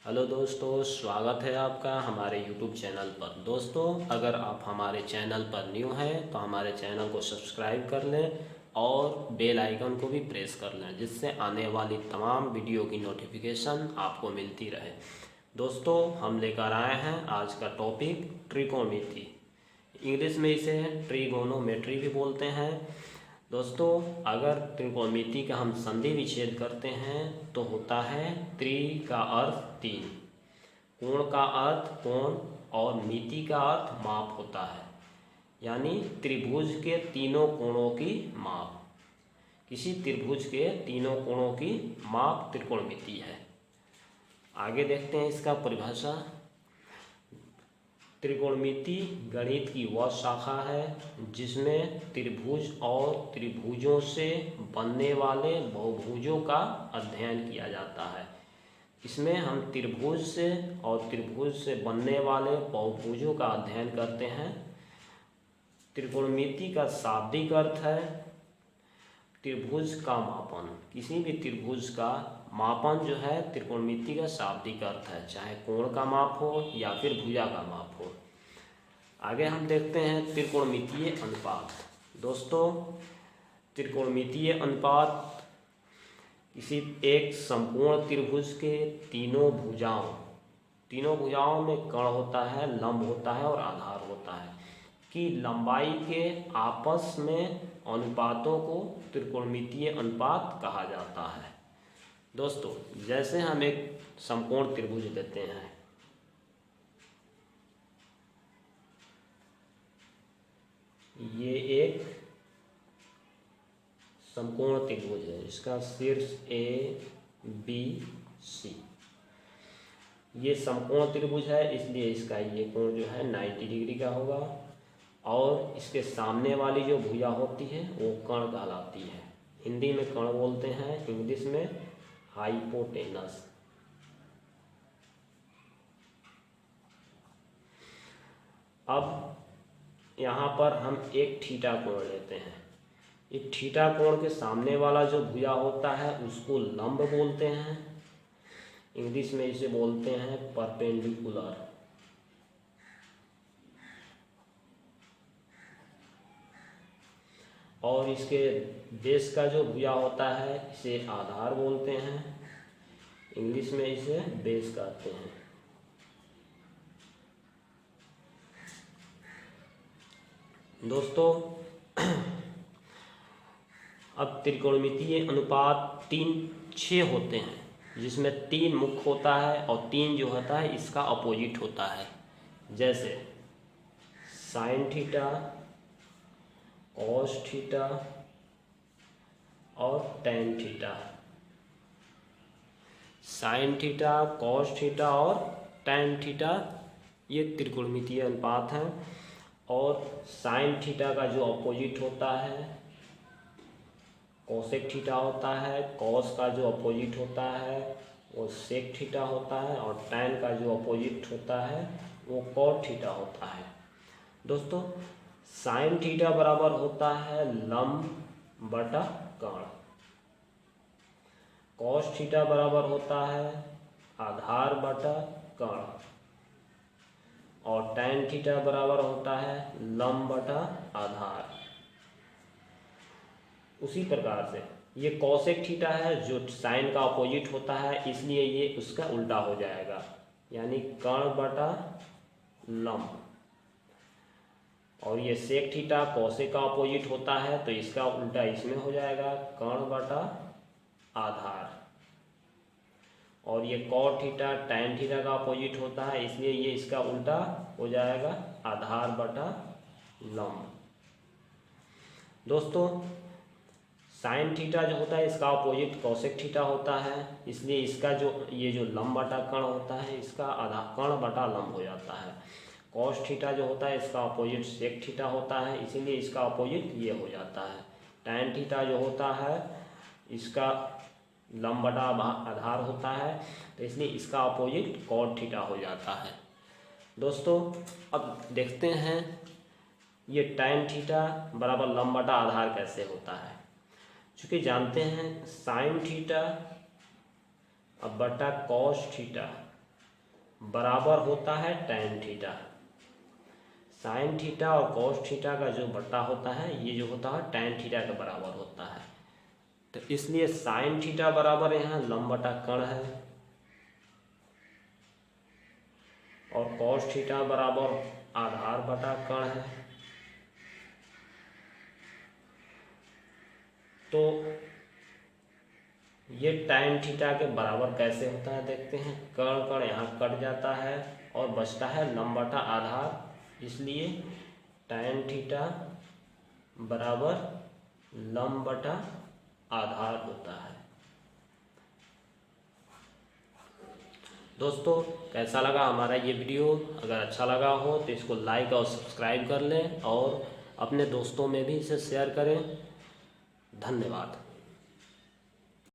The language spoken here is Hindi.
हेलो दोस्तों, स्वागत है आपका हमारे YouTube चैनल पर। दोस्तों, अगर आप हमारे चैनल पर न्यू हैं तो हमारे चैनल को सब्सक्राइब कर लें और बेल आइकन को भी प्रेस कर लें, जिससे आने वाली तमाम वीडियो की नोटिफिकेशन आपको मिलती रहे। दोस्तों, हम लेकर आए हैं आज का टॉपिक ट्रिकोणमिति। इंग्लिश में इसे ट्रिगोनोमेट्री भी बोलते हैं। दोस्तों, अगर त्रिकोणमिति का हम संधि विच्छेद करते हैं तो होता है त्रि का अर्थ तीन, कोण का अर्थ कोण और मिति का अर्थ माप होता है, यानी त्रिभुज के तीनों कोणों की माप। किसी त्रिभुज के तीनों कोणों की माप त्रिकोणमिति है। आगे देखते हैं इसका परिभाषा। त्रिकोणमिति गणित की वह शाखा है जिसमें त्रिभुज और त्रिभुजों से बनने वाले बहुभुजों का अध्ययन किया जाता है। इसमें हम त्रिभुज से और त्रिभुज से बनने वाले बहुभुजों का अध्ययन करते हैं। त्रिकोणमिति का शाब्दिक अर्थ है त्रिभुज का मापन। किसी भी त्रिभुज का मापन जो है त्रिकोणमिति का शाब्दिक अर्थ है, चाहे कोण का माप हो या फिर भुजा का माप हो। आगे हम देखते हैं त्रिकोणमितीय अनुपात। दोस्तों, त्रिकोणमितीय अनुपात किसी एक संपूर्ण त्रिभुज के तीनों भुजाओं में कर्ण होता है, लंब होता है और आधार होता है कि लंबाई के आपस में अनुपातों को त्रिकोणमितीय अनुपात कहा जाता है। दोस्तों, जैसे हम एक समकोण त्रिभुज लेते हैं, ये एक समकोण त्रिभुज है, इसका शीर्ष ABC। ये समकोण त्रिभुज है, इसलिए इसका ये कोण जो है 90 डिग्री का होगा और इसके सामने वाली जो भुजा होती है वो कर्ण कहलाती है। हिंदी में कर्ण बोलते हैं, इंग्लिश में हाइपोटेनस। अब यहाँ पर हम एक थीटा कोण लेते हैं। एक थीटा कोण के सामने वाला जो भुजा होता है उसको लंब बोलते हैं, इंग्लिश में इसे बोलते हैं परपेंडिकुलर। और इसके बेस का जो भुजा होता है इसे आधार बोलते हैं, इंग्लिश में इसे बेस कहते हैं। दोस्तों, अब त्रिकोणमितीय अनुपात 3/6 होते हैं, जिसमें 3 मुख्य होता है और 3 जो होता है इसका अपोजिट होता है। जैसे साइन थीटा, कॉस थीटा और tan theta. Sine theta, cos theta और टेन थीटा ये त्रिकोणमितीय अनुपात हैं। और साइन थीटा का जो अपोजिट होता है कोसेक थीटा होता है, कॉस का जो अपोजिट होता है वो सेक थीटा होता है और टेन का जो अपोजिट होता है वो कॉट थीटा होता है। दोस्तों, साइन थीटा बराबर होता है लंब बटा कर्ण, कॉस थीटा बराबर होता है आधार बटा कर्ण और टेन थीटा बराबर होता है लंब बटा आधार। उसी प्रकार से ये कॉसेक थीटा है जो साइन का अपोजिट होता है, इसलिए ये उसका उल्टा हो जाएगा, यानी कर्ण बटा लंब। और ये सेक थीटा कॉसेक का अपोजिट होता है तो इसका उल्टा इसमें हो जाएगा, कर्ण बटा आधार। और ये कॉट थीटा टैन थीटा का अपोजिट होता है, इसलिए ये इसका उल्टा हो जाएगा, आधार बटा लंब। दोस्तों, साइन थीटा जो होता है इसका अपोजिट कॉसेक थीटा होता है, इसलिए इसका ये जो लंब बटा कर्ण होता है इसका आधा कर्ण बटा लंब हो जाता है। कॉस थीटा जो होता है इसका अपोजिट सेक थीटा होता है, इसीलिए इसका अपोजिट ये हो जाता है। टैन थीटा जो होता है इसका लंब बटा आधार होता है, तो इसलिए इसका अपोजिट कॉट थीटा हो जाता है। दोस्तों, अब देखते हैं ये टैन थीटा बराबर लंब बटा आधार कैसे होता है। चूँकि जानते हैं साइन थीटा अब बटा कॉस थीटा बराबर होता है tan थीटा। sin थीटा और cos थीटा का जो बट्टा होता है ये जो होता है tan थीटा के बराबर होता है। तो इसलिए sin थीटा बराबर यहाँ लंब बटा कर्ण है और cos थीटा बराबर आधार बटा कर्ण है। तो ये tan थीटा के बराबर कैसे होता है देखते हैं। कर्ण कर्ण यहाँ कट जाता है और बचता है लंब बटा आधार, इसलिए tan थीटा बराबर लंब बटा आधार होता है। दोस्तों कैसा लगा हमारा ये वीडियो? अगर अच्छा लगा हो तो इसको लाइक और सब्सक्राइब कर लें और अपने दोस्तों में भी इसे शेयर करें। धन्यवाद।